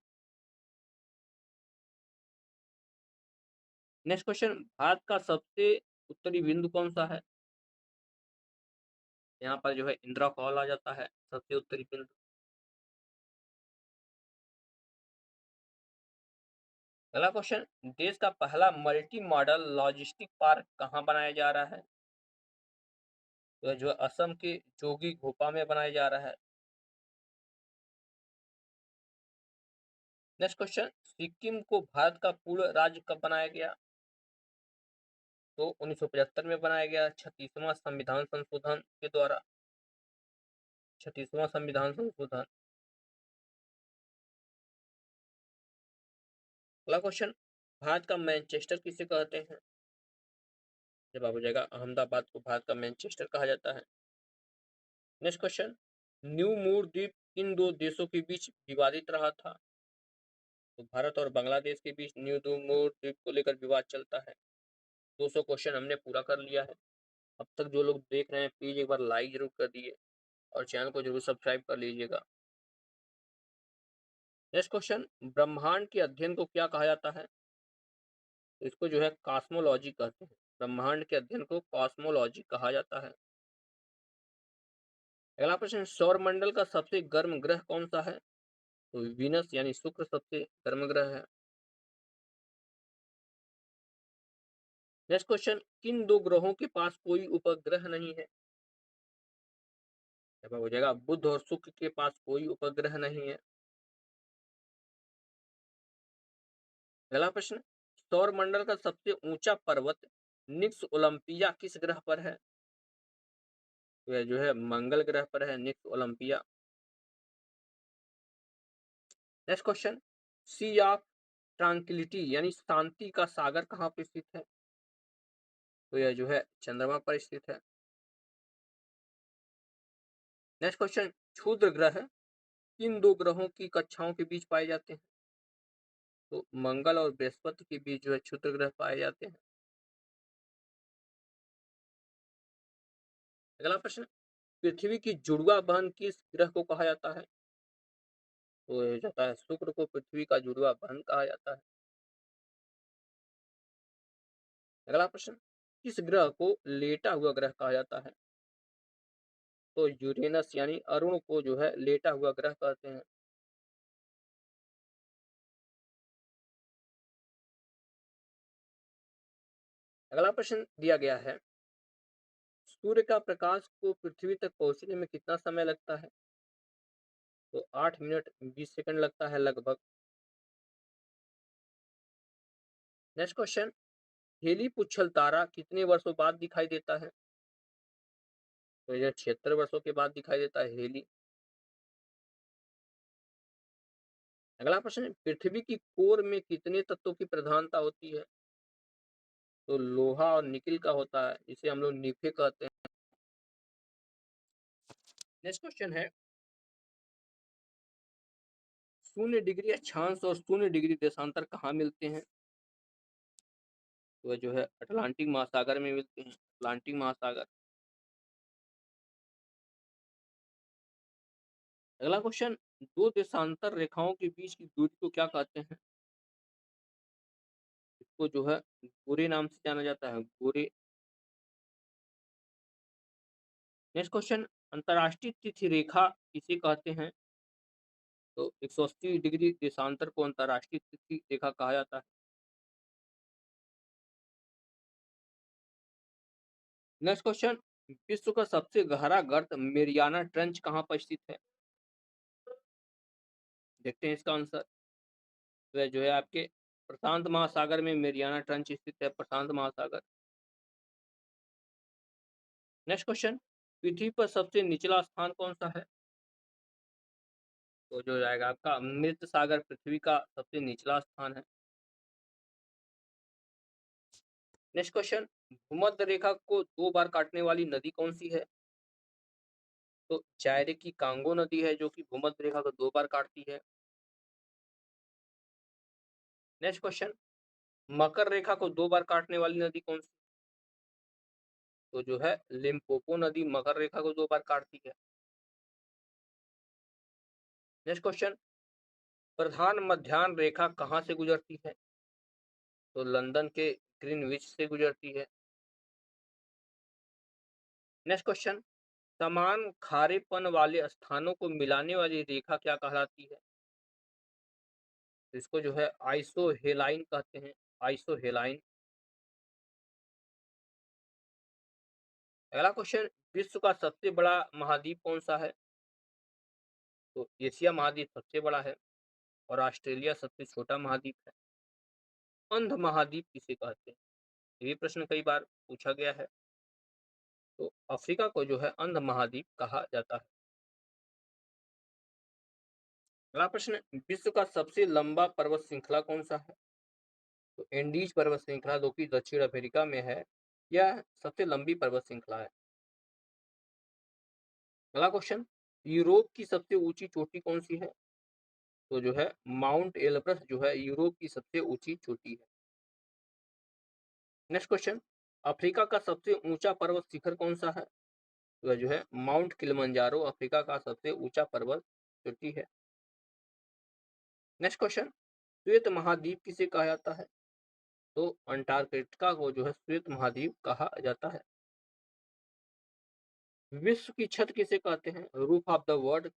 नेक्स्ट क्वेश्चन, भारत का सबसे उत्तरी बिंदु कौन सा है? यहाँ पर जो है इंदिरा कॉल आ जाता है सबसे उत्तरी बिंदु। अगला क्वेश्चन, देश का पहला मल्टी मॉडल लॉजिस्टिक पार्क कहाँ बनाया जा रहा है? तो जो है असम के जोगी घोपा में बनाया जा रहा है। नेक्स्ट क्वेश्चन, सिक्किम को भारत का पूर्ण राज्य कब बनाया गया? तो 1975 में बनाया गया 36वां संविधान संशोधन के द्वारा। 36वां संविधान संशोधन। अगला क्वेश्चन, भारत का मैनचेस्टर किसे कहते हैं? जवाब हो जाएगा अहमदाबाद को भारत का मैनचेस्टर कहा जाता है। नेक्स्ट क्वेश्चन, न्यू मूर द्वीप किन 2 देशों के बीच विवादित रहा था? तो भारत और बांग्लादेश के बीच न्यू मूर द्वीप को लेकर विवाद चलता है। 200 क्वेश्चन हमने पूरा कर लिया है। अब तक जो लोग देख रहे हैं प्लीज एक बार लाइक जरूर कर दिए और चैनल को जरूर सब्सक्राइब कर लीजिएगा। नेक्स्ट क्वेश्चन, ब्रह्मांड के अध्ययन को क्या कहा जाता है? तो इसको जो है कॉस्मोलॉजी कहते हैं। ब्रह्मांड के अध्ययन को कॉस्मोलॉजी कहा जाता है। अगला प्रश्न, सौर मंडल का सबसे गर्म ग्रह कौन सा है? तो वीनस यानी शुक्र सबसे गर्म ग्रह है। नेक्स्ट क्वेश्चन, किन 2 ग्रहों के पास कोई उपग्रह नहीं है? जवाब हो जाएगा बुध और शुक्र के पास कोई उपग्रह नहीं है। अगला प्रश्न, सौर मंडल का सबसे ऊंचा पर्वत निक्स ओलंपिया किस ग्रह पर है? तो यह जो है मंगल ग्रह पर है Nix Olympia. Next question, Sea of Tranquillity यानी शांति का सागर कहाँ पर स्थित है? तो यह जो है चंद्रमा पर स्थित है। नेक्स्ट क्वेश्चन, क्षुद्र ग्रह किन 2 ग्रहों की कक्षाओं के बीच पाए जाते हैं? तो मंगल और बृहस्पति के बीच जो है क्षुद्र ग्रह पाए जाते हैं। अगला प्रश्न, पृथ्वी की जुड़वा बहन किस ग्रह को कहा जाता है? तो ये जाता है शुक्र को पृथ्वी का जुड़वा बहन कहा जाता है। अगला प्रश्न, किस ग्रह को लेटा हुआ ग्रह कहा जाता है? तो यूरेनस यानी अरुण को जो है लेटा हुआ ग्रह कहते हैं। अगला प्रश्न दिया गया है, सूर्य का प्रकाश को पृथ्वी तक पहुंचने में कितना समय लगता है? तो 8 मिनट 20 सेकंड लगता है लगभग। नेक्स्ट क्वेश्चन, हेली पुच्छल तारा कितने वर्षों बाद दिखाई देता है? तो यह 76 वर्षों के बाद दिखाई देता है हेली। अगला प्रश्न, पृथ्वी की कोर में कितने तत्वों की प्रधानता होती है? तो लोहा और निकिल का होता है, इसे हम लोग निफे कहते हैं। नेक्स्ट क्वेश्चन है, 0 डिग्री अक्षांश और 0 डिग्री देशांतर कहाँ मिलते हैं? तो वह जो है अटलांटिक महासागर में मिलते हैं, अटलांटिक महासागर। अगला क्वेश्चन, 2 देशांतर रेखाओं के बीच की दूरी को क्या कहते हैं? इसको जो है गोरे नाम से जाना जाता है, गोरे। नेक्स्ट क्वेश्चन, अंतर्राष्ट्रीय तिथि रेखा किसे कहते हैं? तो 180 डिग्री देशांतर को अंतर्राष्ट्रीय तिथि रेखा कहा जाता है। नेक्स्ट क्वेश्चन, विश्व का सबसे गहरा गर्त मेरियाना ट्रेंच कहाँ पर स्थित है? देखते हैं इसका आंसर। वह जो है आपके प्रशांत महासागर में मेरियाना ट्रेंच स्थित है, प्रशांत महासागर। नेक्स्ट क्वेश्चन, पृथ्वी पर सबसे निचला स्थान कौन सा है? तो जो जाएगा आपका मृत सागर पृथ्वी का सबसे निचला स्थान है। नेक्स्ट क्वेश्चन, भूमध्य रेखा को 2 बार काटने वाली नदी कौन सी है? तो जायरे की कांगो नदी है जो कि भूमध्य रेखा को 2 बार काटती है। नेक्स्ट क्वेश्चन, मकर रेखा को 2 बार काटने वाली नदी कौन सी? तो जो है लिम्पोपो नदी मकर रेखा को 2 बार काटती है। नेक्स्ट क्वेश्चन, प्रधान मध्याह्न रेखा कहाँ से गुजरती है? तो लंदन के ग्रीनविच से गुजरती है। नेक्स्ट क्वेश्चन, समान खारेपन वाले स्थानों को मिलाने वाली रेखा क्या कहलाती है? तो इसको जो है आइसोहेलाइन कहते हैं, आइसोहेलाइन। अगला क्वेश्चन, विश्व का सबसे बड़ा महाद्वीप कौन सा है? तो एशिया महाद्वीप सबसे बड़ा है और ऑस्ट्रेलिया सबसे छोटा महाद्वीप है। अंध महाद्वीप किसे कहते हैं? ये प्रश्न कई बार पूछा गया है। तो अफ्रीका को जो है अंध महाद्वीप कहा जाता है। अगला प्रश्न, विश्व का सबसे लंबा पर्वत श्रृंखला कौन सा है? तो एंडीज पर्वत श्रृंखला जो कि दक्षिण अमेरिका में है, यह सबसे लंबी पर्वत श्रृंखला है। अगला क्वेश्चन, यूरोप की सबसे ऊंची चोटी कौन सी है? तो जो है माउंट एलब्रस जो है यूरोप की सबसे ऊंची चोटी है। नेक्स्ट क्वेश्चन, अफ्रीका का सबसे ऊंचा पर्वत शिखर कौन सा है? तो जो है माउंट किलिमंजारो अफ्रीका का सबसे ऊंचा पर्वत चोटी है। नेक्स्ट क्वेश्चन, श्वेत महाद्वीप किसे कहा जाता है? तो अंटार्कटिका को जो है श्वेत महाद्वीप कहा जाता है। विश्व की छत किसे कहते हैं? रूफ ऑफ द वर्ल्ड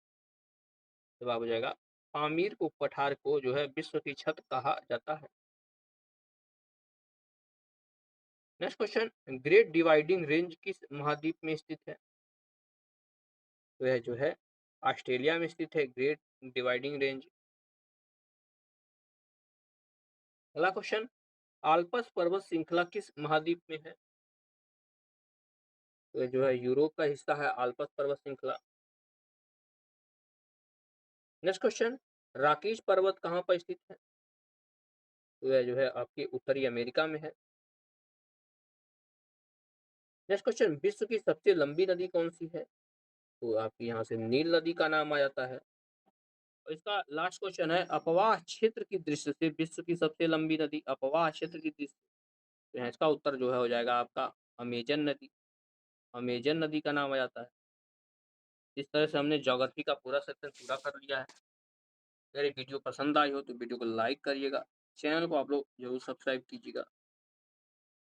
जवाब हो जाएगा पामीर को पठार को जो है विश्व की छत कहा जाता है। Next question, great dividing range किस महाद्वीप में स्थित है? तो यह जो है ऑस्ट्रेलिया में स्थित है ग्रेट डिवाइडिंग रेंज। अगला क्वेश्चन, आल्पस पर्वत श्रृंखला किस महाद्वीप में है? तो यह जो है यूरोप का हिस्सा है आल्पस पर्वत श्रृंखला। नेक्स्ट क्वेश्चन, राकीश पर्वत कहाँ पर स्थित है? तो यह जो है आपके उत्तरी अमेरिका में है। नेक्स्ट क्वेश्चन, विश्व की सबसे लंबी नदी कौन सी है? तो आपकी यहाँ से नील नदी का नाम आ जाता है। और इसका लास्ट क्वेश्चन है, अपवाह क्षेत्र की दृष्टि से विश्व की सबसे लंबी नदी अपवाह क्षेत्र की दृष्टि से, तो यहाँ इसका उत्तर जो है हो जाएगा आपका अमेजन नदी, अमेजन नदी का नाम आ जाता है। इस तरह से हमने ज्योग्राफी का पूरा सेक्शन पूरा कर लिया है। अगर ये वीडियो पसंद आई हो तो वीडियो को लाइक करिएगा, चैनल को आप लोग जरूर सब्सक्राइब कीजिएगा।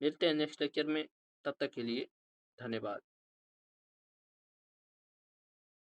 मिलते हैं नेक्स्ट लेक्चर में, तब तक के लिए धन्यवाद।